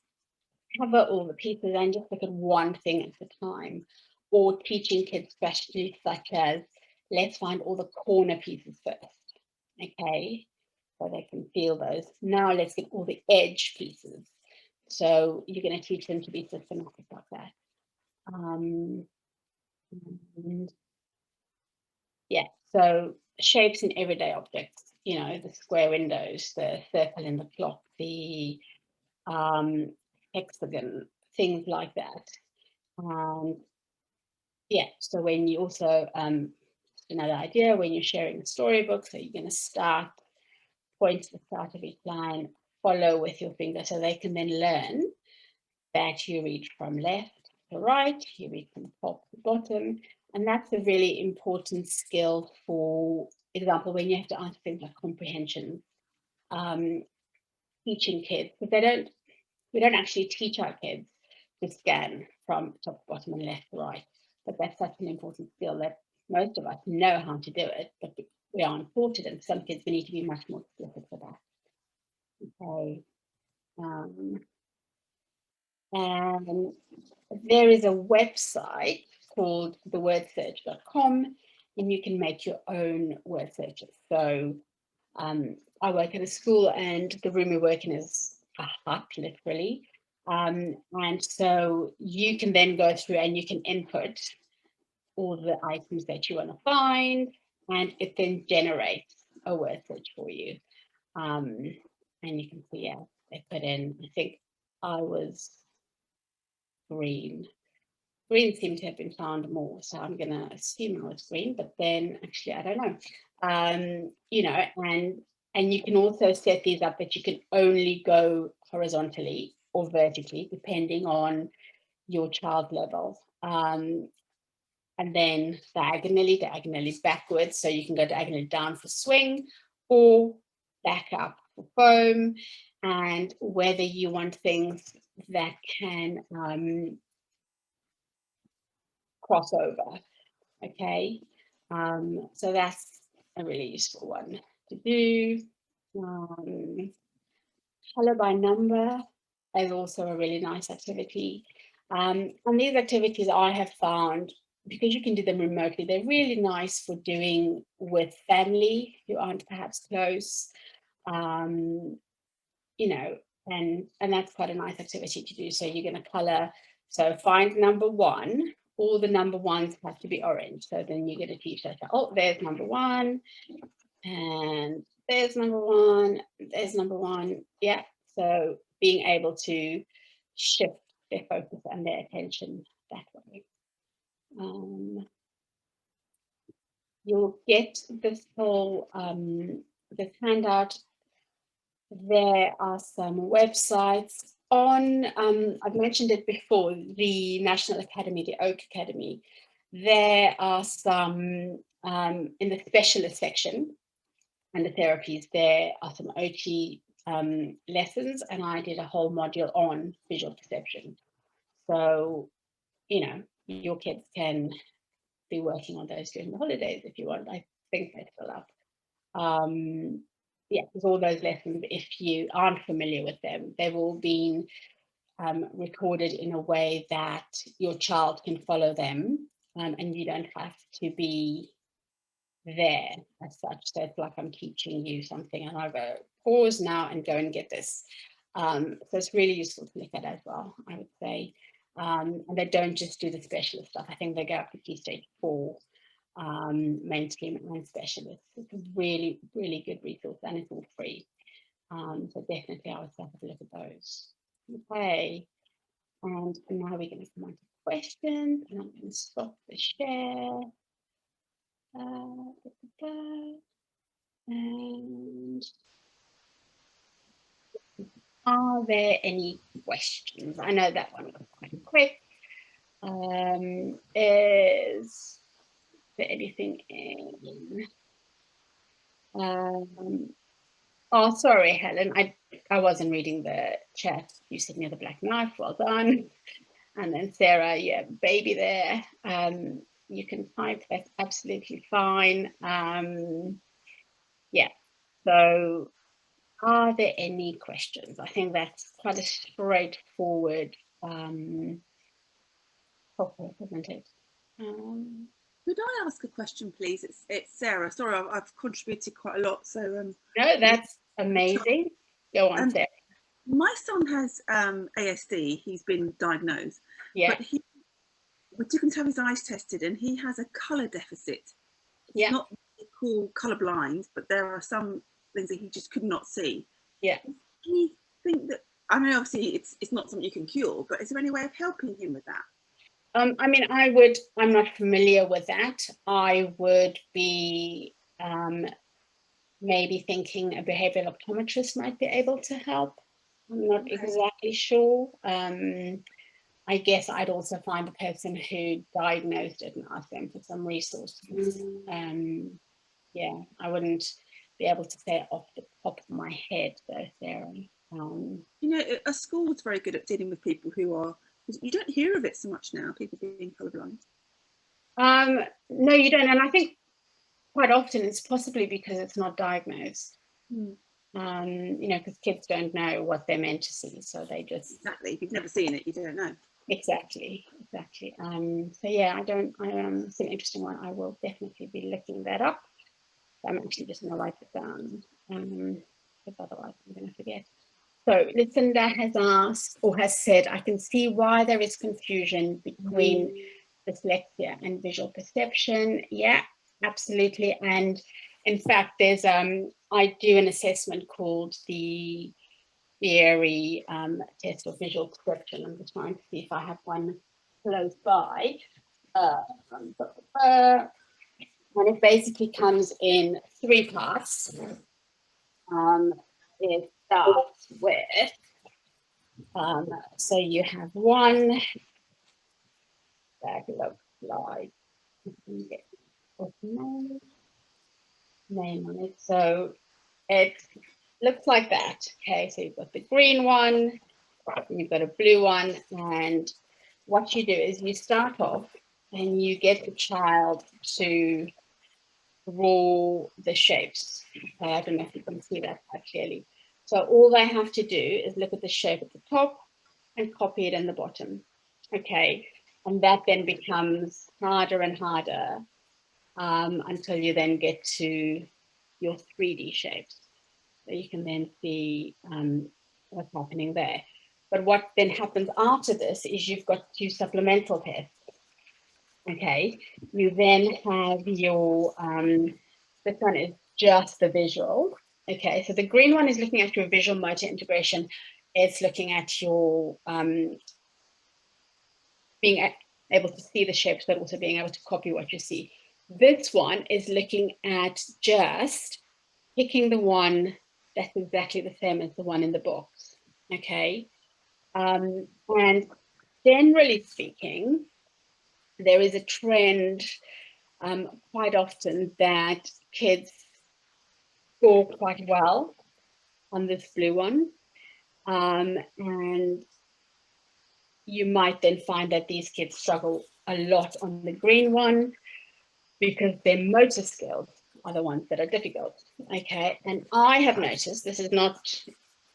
cover all the pieces and just look at one thing at a time. Or teaching kids strategies such as, let's find all the corner pieces first. Okay, so they can feel those. Now let's get all the edge pieces. So you're going to teach them to be systematic like that. Yeah, so shapes in everyday objects, the square windows, the circle in the clock, the hexagon, things like that. Yeah, so when you also, another idea, when you're sharing a storybook, so you're going to start, point to the start of each line, follow with your finger, so they can then learn that you read from left to right, you read from top to bottom, and that's a really important skill. For example, when you have to answer things like comprehension, teaching kids, because we don't actually teach our kids to scan from top to bottom and left to right, but that's such an important skill that most of us know how to do it, but we aren't taught it, and some kids we need to be much more explicit for that. Okay. And there is a website called thewordsearch.com, and you can make your own word searches. So I work at a school, and the room we work in is a hut, literally. And so you can then go through and you can input all the items that you want to find, and it then generates a word search for you. And you can see, yeah, they put in, I think I was green. Green seemed to have been found more, so I'm going to assume I was green, but then actually I don't know. And you can also set these up that you can only go horizontally or vertically, depending on your child's level. And then diagonally backwards, so you can go diagonally down for swing or back up for foam, and whether you want things that can cross over. Okay, so that's a really useful one to do. Color by number is also a really nice activity. And these activities I have found, because you can do them remotely, they're really nice for doing with family who aren't perhaps close, and that's quite a nice activity to do. So you're going to color, so find number one. All the number ones have to be orange. So then you get a t-shirt. Oh, there's number one, and there's number one, there's number one. Yeah, so being able to shift their focus and their attention that way. You'll get this whole, this handout. There are some websites on, I've mentioned it before, the National Academy, the Oak Academy. there are some in the specialist section and the therapies, there are some OT lessons, and I did a whole module on visual perception. So, you know, your kids can be working on those during the holidays if you want. I think they're still up. Yeah, there's all those lessons. If you aren't familiar with them, they've all been recorded in a way that your child can follow them, and you don't have to be there as such. So it's like I'm teaching you something and I go, pause now and go and get this. So it's really useful to look at as well, I would say. And they don't just do the specialist stuff. I think they go up to Key Stage 4, mainstream and specialist. It's a really, really good resource, and it's all free. So definitely I would say have a look at those. Okay. And now we're going to come on to questions, and I'm going to stop the share. And are there any questions? I know that one was quite quick. Is there anything in? Oh, sorry, Helen. I wasn't reading the chat. You said near the black knife. Well done. And then Sarah, yeah, baby there. You can type. That's absolutely fine. Yeah. So, are there any questions? I think that's quite a straightforward topic, isn't it? Could I ask a question, please? It's Sarah. Sorry, I've contributed quite a lot. So no, that's amazing. Go on, Sarah. My son has ASD. He's been diagnosed. Yeah. But we took him to have his eyes tested, and he has a colour deficit. It's not really called colourblind, but there are some things that he just could not see. Yeah. Do you think that, I mean, obviously it's not something you can cure, but is there any way of helping him with that? I mean, I'm not familiar with that. I would be maybe thinking a behavioural optometrist might be able to help. I'm not exactly sure. I guess I'd also find the person who diagnosed it and ask them for some resources. Yeah, I wouldn't be able to say it off the top of my head, though, Sarah. You know, a school's very good at dealing with people who are, you don't hear of it so much now, people being colourblind. No, you don't. And I think quite often it's possibly because it's not diagnosed. You know, because kids don't know what they're meant to see, so they just... Exactly. If you've never seen it, you don't know. Exactly. So yeah, it's an interesting one. I will definitely be looking that up. I'm actually just going to write it down, because otherwise I'm going to forget. So Lucinda has asked, or has said, I can see why there is confusion between dyslexia and visual perception. Yeah, absolutely. And in fact, there's I do an assessment called the Theory test of visual perception. I'm just trying to see if I have one close by. And it basically comes in 3 parts. It starts with, so you have one that looks like, name on it. So it looks like that. Okay, so you've got the green one, you've got a blue one, and what you do is you start off and you get the child to draw the shapes. Okay, I don't know if you can see that quite clearly. So all they have to do is look at the shape at the top and copy it in the bottom. Okay, and that then becomes harder and harder until you then get to your 3D shapes. So you can then see what's happening there. But what then happens after this is you've got 2 supplemental tests. Okay, you then have your, this one is just the visual. Okay, so the green one is looking at your visual motor integration. It's looking at your being able to see the shapes, but also being able to copy what you see. This one is looking at just picking the one that's exactly the same as the one in the box. Okay, and generally speaking, there is a trend quite often that kids score quite well on this blue one, and you might then find that these kids struggle a lot on the green one because their motor skills are the ones that are difficult. Okay, and I have noticed, this is not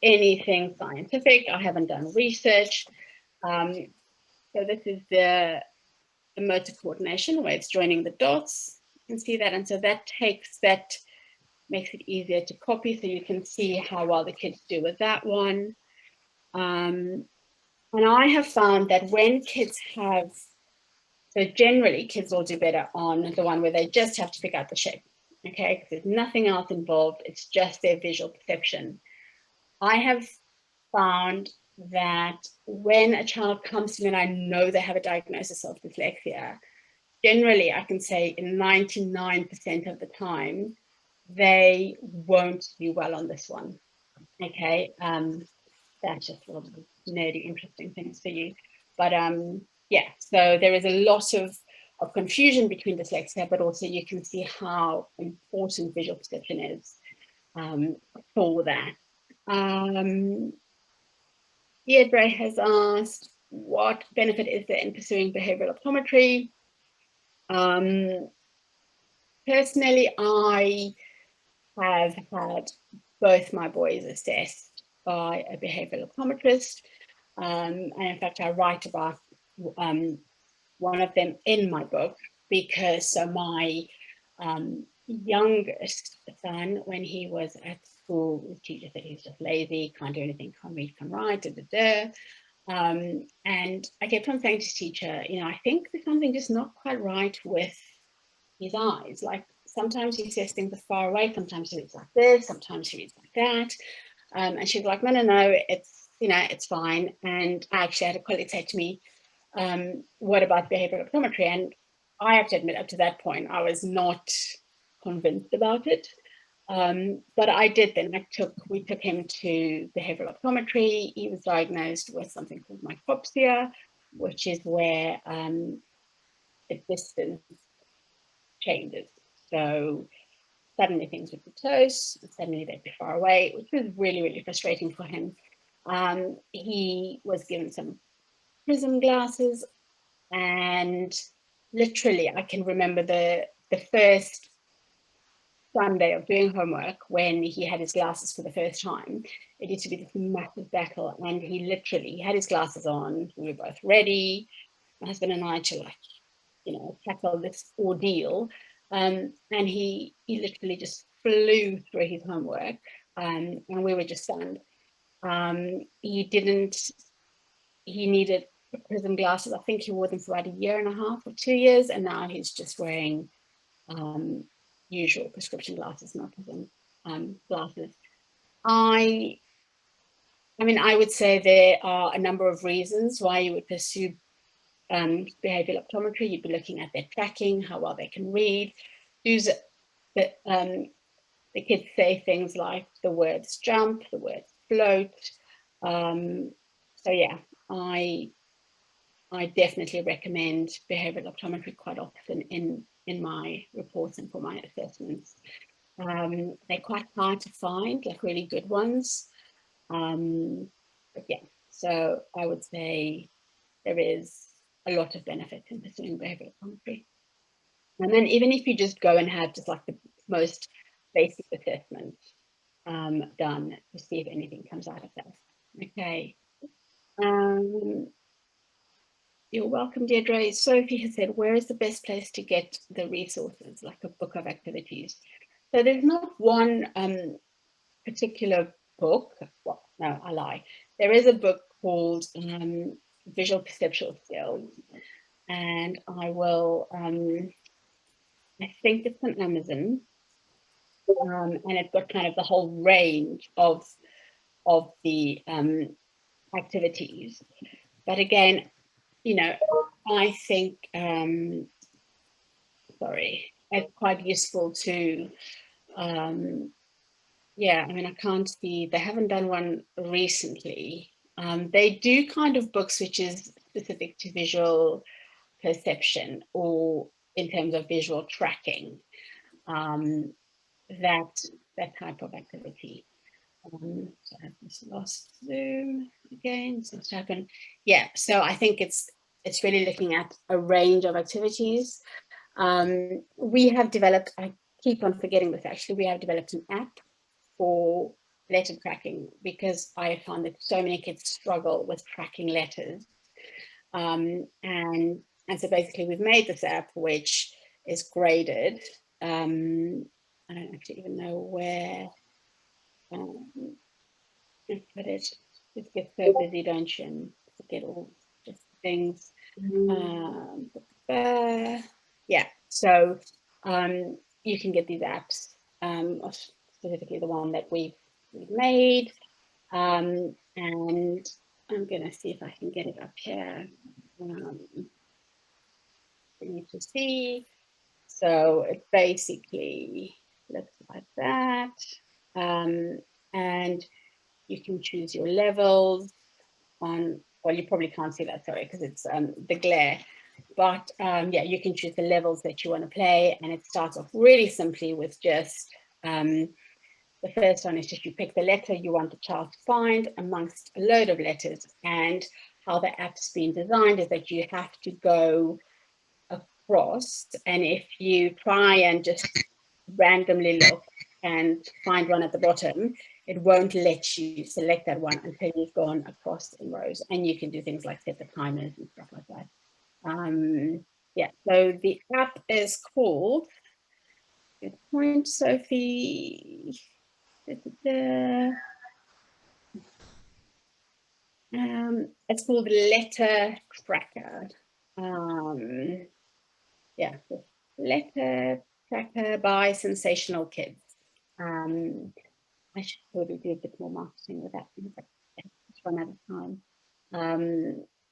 anything scientific, I haven't done research, so this is the motor coordination where it's joining the dots. You can see that, and so that makes it easier to copy, so you can see how well the kids do with that one. And I have found that when kids have, so generally kids will do better on the one where they just have to pick out the shape, okay, because there's nothing else involved, it's just their visual perception. I have found that when a child comes to me and I know they have a diagnosis of dyslexia, generally I can say in 99% of the time, they won't do well on this one, okay? That's just one of the nerdy, interesting things for you. But yeah, so there is a lot of confusion between dyslexia, but also you can see how important visual perception is for that. Deirdre has asked, what benefit is there in pursuing behavioral optometry? Personally, I have had both my boys assessed by a behavioral optometrist, and in fact I write about one of them in my book, because so my youngest son, when he was at school, the teacher said he's just lazy, can't do anything, can't read, can't write, and I kept on saying to his teacher, you know, I think there's something just not quite right with his eyes. Like sometimes he says things are far away, sometimes he reads like this, sometimes he reads like that. And she was like, no, it's, you know, it's fine. And I actually had a colleague say to me, what about behavioral optometry? And I have to admit, up to that point, I was not convinced about it. But I did then, we took him to behavioral optometry. He was diagnosed with something called myopia, which is where the distance changes. So suddenly things would be close, and suddenly they'd be far away, which was really, really frustrating for him. He was given some prism glasses, and literally I can remember the first Sunday of doing homework when he had his glasses for the first time. It used to be this massive battle, and he had his glasses on. We were both ready, my husband and I, to, like, you know, tackle this ordeal. And he literally just flew through his homework, and we were just stunned. He needed prism glasses. I think he wore them for about 1.5 years or 2 years, and now he's just wearing usual prescription glasses, not prism glasses. I mean, I would say there are a number of reasons why you would pursue behavioral optometry. You'd be looking at their tracking, how well they can read. The kids say things like the words jump, the words float. So yeah, I definitely recommend behavioral optometry quite often in my reports and for my assessments. They're quite hard to find, like really good ones. But yeah, so I would say there is a lot of benefit in pursuing behavioral optometry. And then even if you just go and have just like the most basic assessment done to see if anything comes out of that. Okay. You're welcome, Deirdre. Sophie has said, where is the best place to get the resources, like a book of activities? So there's not one particular book. Well, no, I lie. There is a book called Visual Perceptual Skills, and I will, I think it's on Amazon, and it's got kind of the whole range of the activities. But again, you know, I think, it's quite useful to, yeah, I mean, I can't see, they haven't done one recently. They do kind of books which is specific to visual perception or in terms of visual tracking, that type of activity. So I have this lost Zoom again. So it's happened. Yeah, so I think it's really looking at a range of activities. We have developed, I keep on forgetting this actually, we have developed an app for letter tracking because I found that so many kids struggle with tracking letters. And so basically we've made this app which is graded. I don't actually even know where I put it. Just get so busy, don't you, and forget all just things. Yeah, so you can get these apps, specifically the one that we've made, and I'm gonna see if I can get it up here for you to see. So it basically looks like that, and you can choose your levels on, well, you probably can't see that, sorry, because it's the glare, but yeah, you can choose the levels that you want to play, and it starts off really simply with just the first one is just you pick the letter you want the child to find amongst a load of letters, and how the app's been designed is that you have to go across, and if you try and just randomly look and find one at the bottom, it won't let you select that one until you've gone across in rows, and you can do things like set the timers and stuff like that. Yeah, so the app is called, good point, Sophie. It's called Letter Tracker. Yeah, Letter Tracker by Sensational Kids. I should probably do a bit more marketing with that, but just run out of time.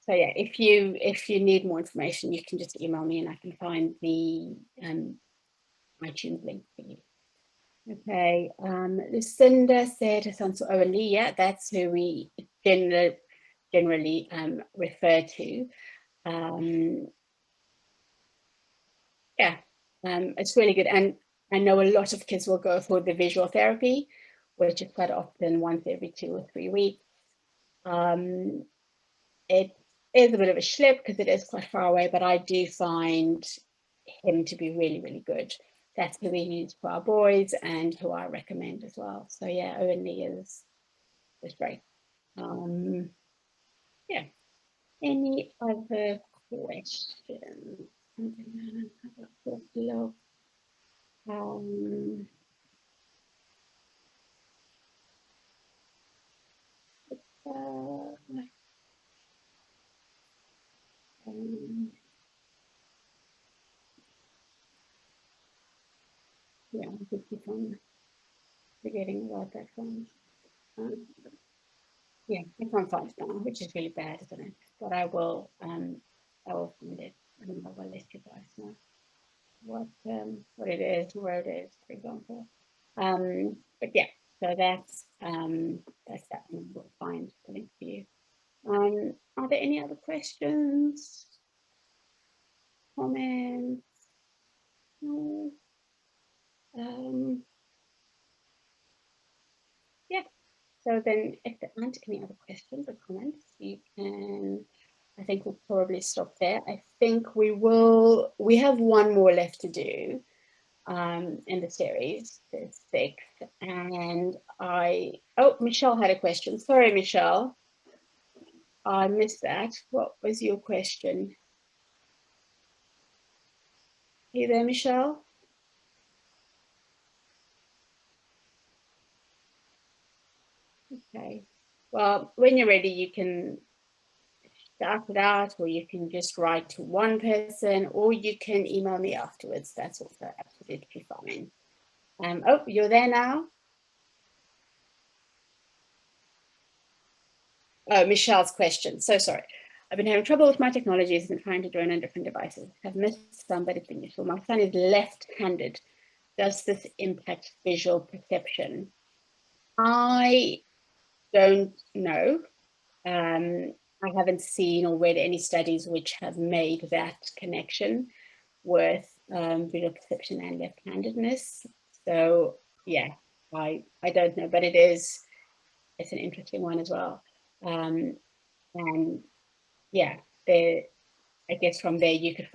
So yeah, if you need more information, you can just email me and I can find the iTunes link for you. Okay, Lucinda said Sanso Owali, yeah, that's who we generally refer to. Yeah, it's really good, and I know a lot of kids will go for the visual therapy, which is quite often once every 2 or 3 weeks. It is a bit of a schlep because it is quite far away, but I do find him to be really, really good. That's who we use for our boys and who I recommend as well. So yeah, Owen Lee is great. Yeah. Any other questions? I'm gonna have a quick look. Yeah, I could keep on forgetting about that one. Yeah, I can't find it now, which is really bad, isn't it? But I will find it, and I will let you guys know what it is, where it is, for example. But yeah, so that's that, and we'll find the link for you. Are there any other questions, comments? No. Yeah. So then, if there aren't any other questions or comments, you can. I think we'll probably stop there. I think we have one more left to do in the series, the 6th, and Michelle had a question. Sorry, Michelle, I missed that. What was your question? Are you there, Michelle? Okay. Well, when you're ready, you can start it out, or you can just write to one person, or you can email me afterwards. That's also absolutely fine. Oh, you're there now? Oh, Michelle's question. So sorry. I've been having trouble with my technologies and trying to join on different devices. I've missed some, but it's been useful. My son is left-handed. Does this impact visual perception? I don't know. I haven't seen or read any studies which have made that connection with visual perception and left-handedness. So yeah, I don't know, but it's an interesting one as well. And yeah, I guess from there you could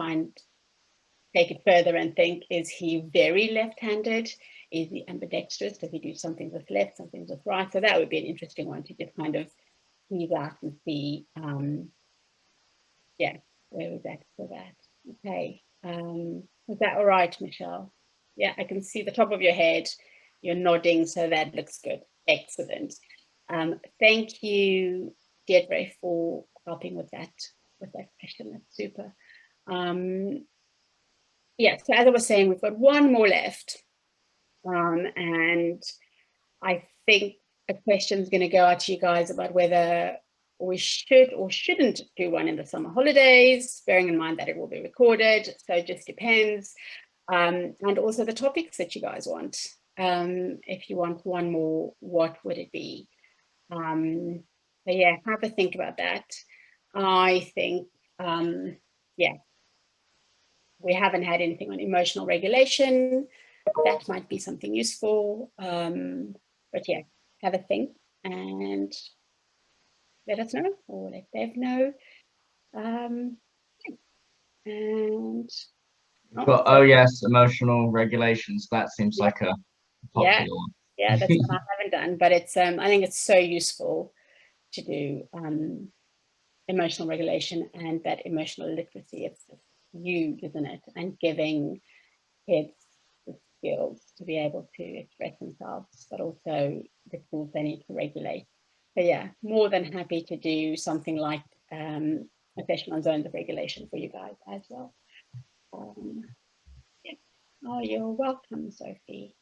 take it further and think, is he very left-handed? Is he ambidextrous? Does he do some things with left, some things with right? So that would be an interesting one to just kind of tease out and see, yeah, where was that for that? Okay, was that all right, Michelle? Yeah, I can see the top of your head. You're nodding, so that looks good. Excellent. Thank you, Deirdre, for helping with that question. That's super. Yeah, so as I was saying, we've got one more left. And I think a question is going to go out to you guys about whether we should or shouldn't do one in the summer holidays, bearing in mind that it will be recorded. So it just depends. And also the topics that you guys want. If you want one more, what would it be? So yeah, have a think about that. I think, yeah, we haven't had anything on emotional regulation. That might be something useful. But yeah, have a think and let us know, or let Bev know. And oh yes, emotional regulations. That seems like a popular one. Yeah, that's one I haven't done, but it's I think it's so useful to do emotional regulation and that emotional literacy. It's huge, isn't it? And giving kids the skills to be able to express themselves, but also the tools they need to regulate. So yeah, more than happy to do something like a session on zones of regulation for you guys as well. Yeah. Oh, you're welcome, Sophie.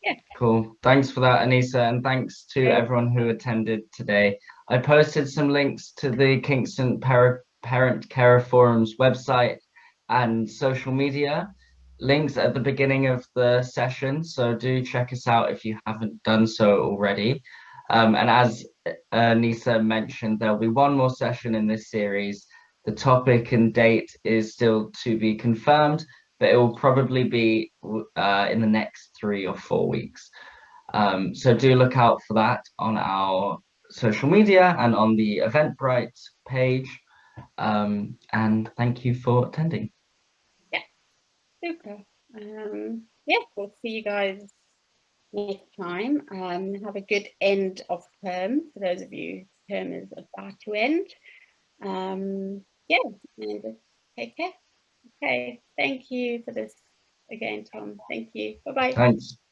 Yeah. Cool. Thanks for that, Aniesa, and thanks to everyone who attended today. I posted some links to the Kingston Parent Carer Forum's website and social media links at the beginning of the session, so do check us out if you haven't done so already. And as Aniesa mentioned, there'll be one more session in this series. The topic and date is still to be confirmed, but it will probably be in the next 3 or 4 weeks. So do look out for that on our social media and on the Eventbrite page. And thank you for attending. Yeah, super. Yeah, we'll see you guys next time. Have a good end of term for those of you whose term is about to end. Yeah, and just take care. Okay, thank you for this again, Tom. Thank you. Bye-bye. Thanks.